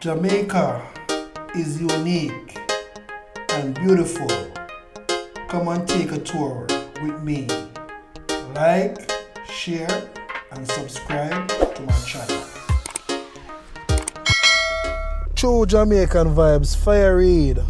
Jamaica is unique and beautiful. Come and take a tour with me. Like, share, and subscribe to my channel. True Jamaican vibes, fire read.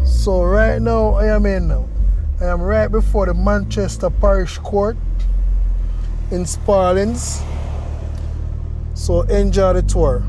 So right now I am right before the Manchester Parish Court in Spaldings. So enjoy the tour.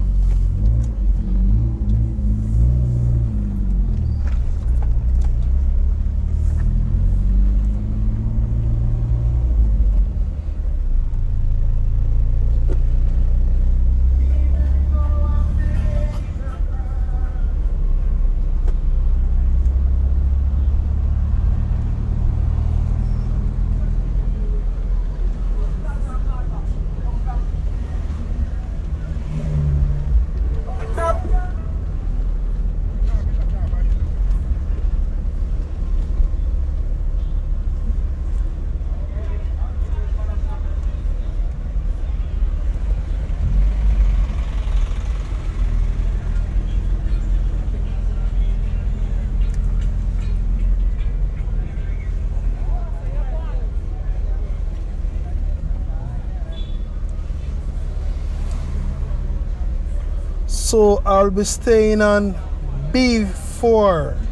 So I'll be staying on B4.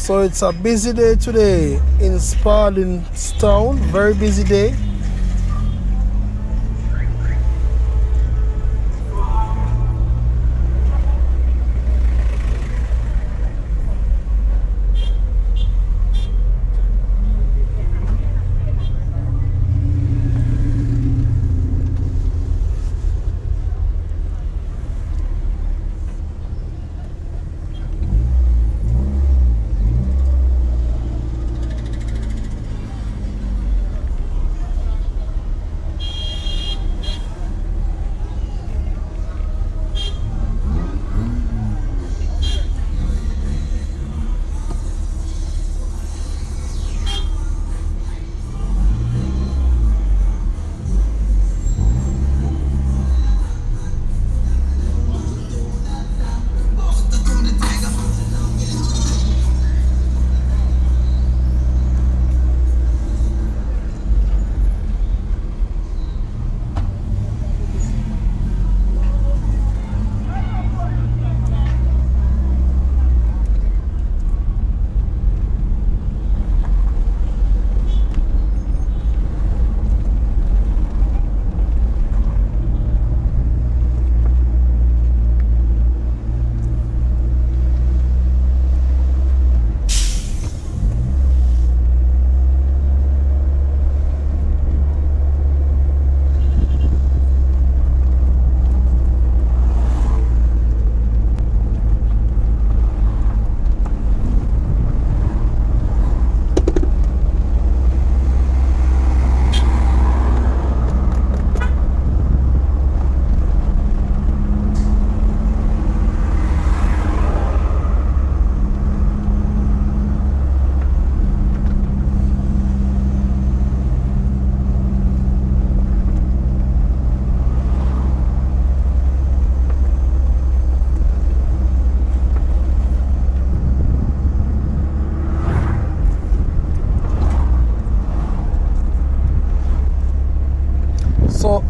So it's a busy day today in Spaldings town, very busy day.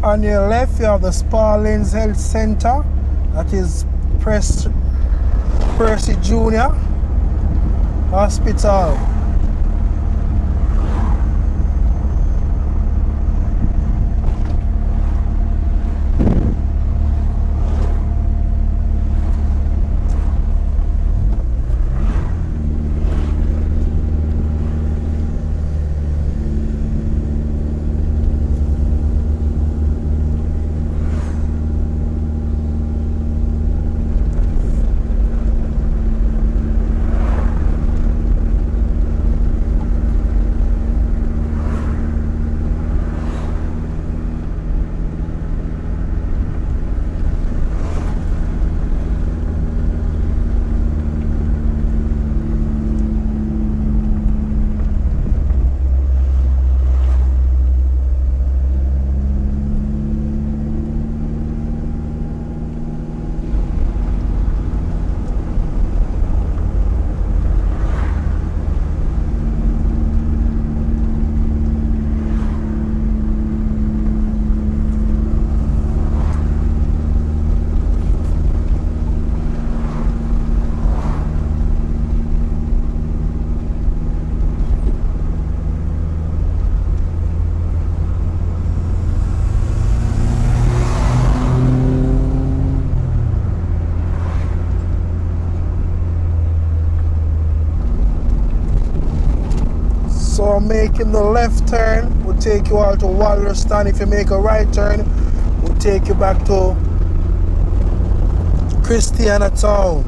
On your left, you have the Sparlins Health Center. That is Percy Junior Hospital. So making the left turn will take you out to Wallerston. If you make a right turn, will take you back to Christianatown.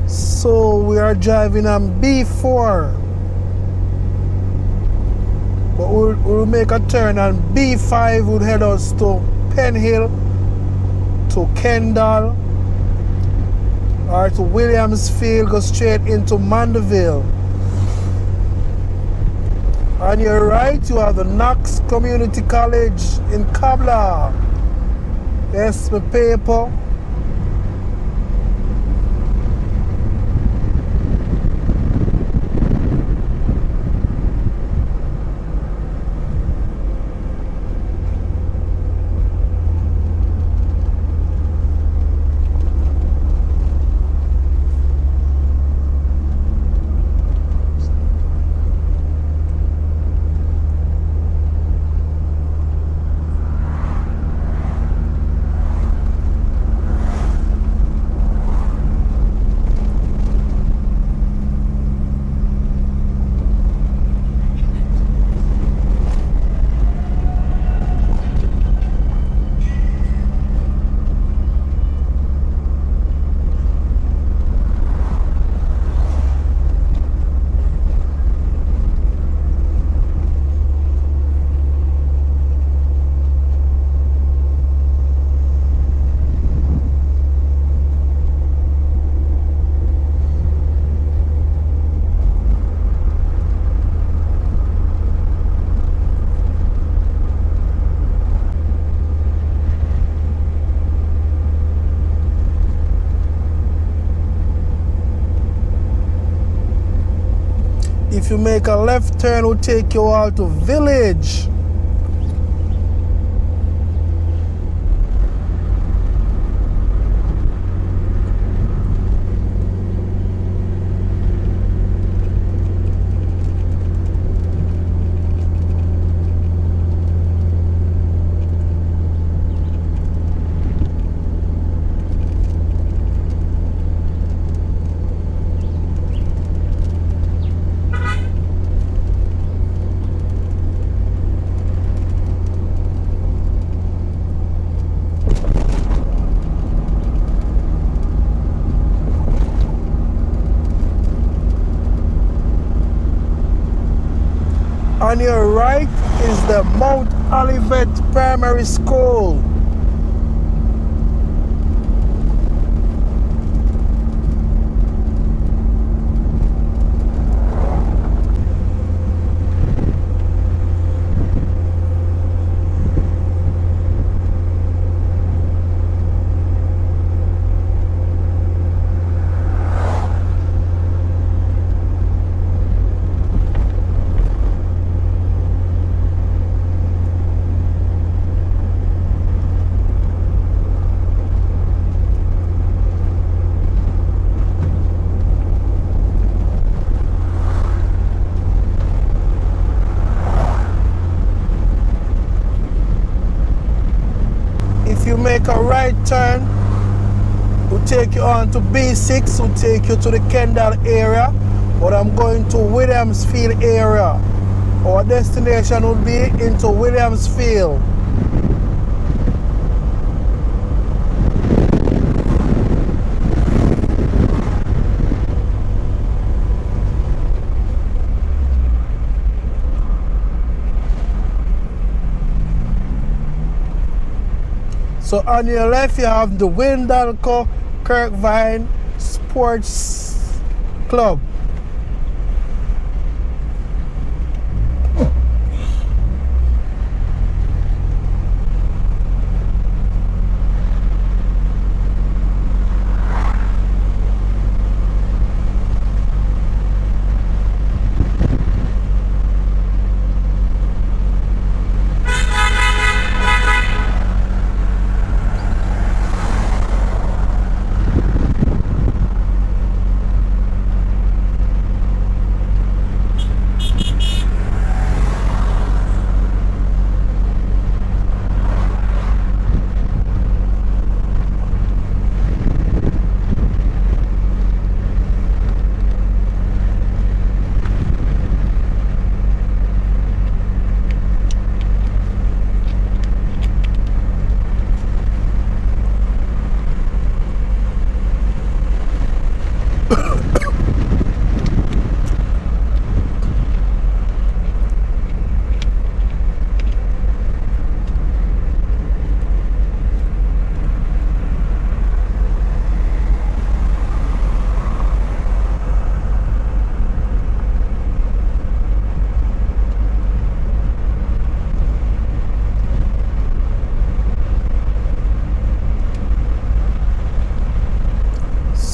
So we are driving on B4, but we'll make a turn on B5. Would head us to Penhill, to Kendall, or to Williamsfield, go straight into Mandeville. On your right, you have the Knox Community College in Kabla. Yes, my paper. If you make a left turn, it will take you out to Village. On your right is the Mount Olivet Primary School. If you make a right turn, we'll take you on to B6, we'll take you to the Kendall area, but I'm going to Williamsfield area. Our destination will be into Williamsfield. So on your left, you have the Windalco Kirkvine Sports Club.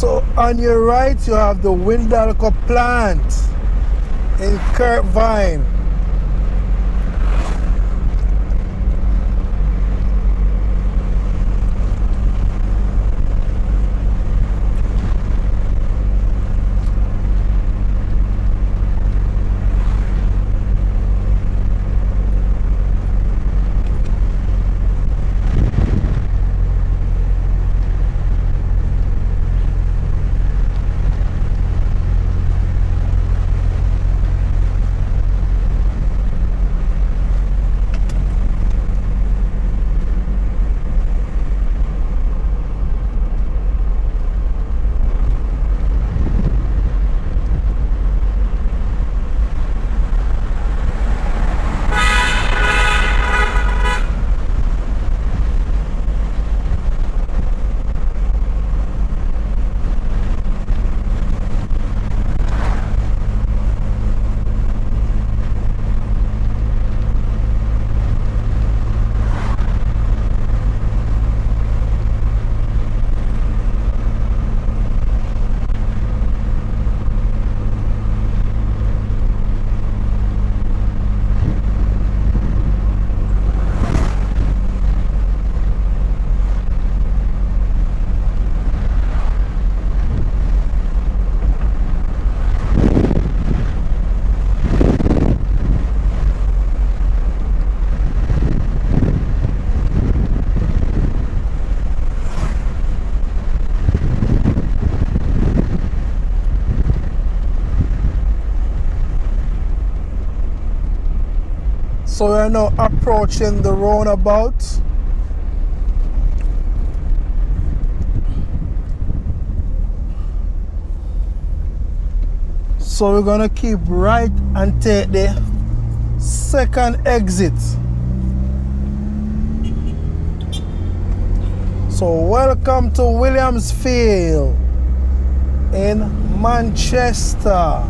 So on your right, you have the Windalco plant in Kirkvine. So we are now approaching the roundabout. So we're gonna keep right and take the second exit. So welcome to Williamsfield in Manchester.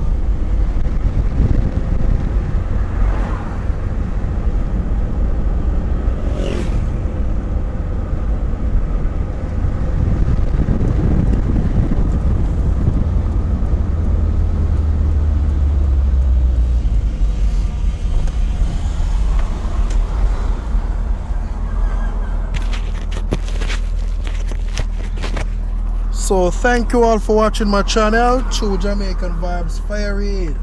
So thank you all for watching my channel, True Jamaican Vibes Fire Raid.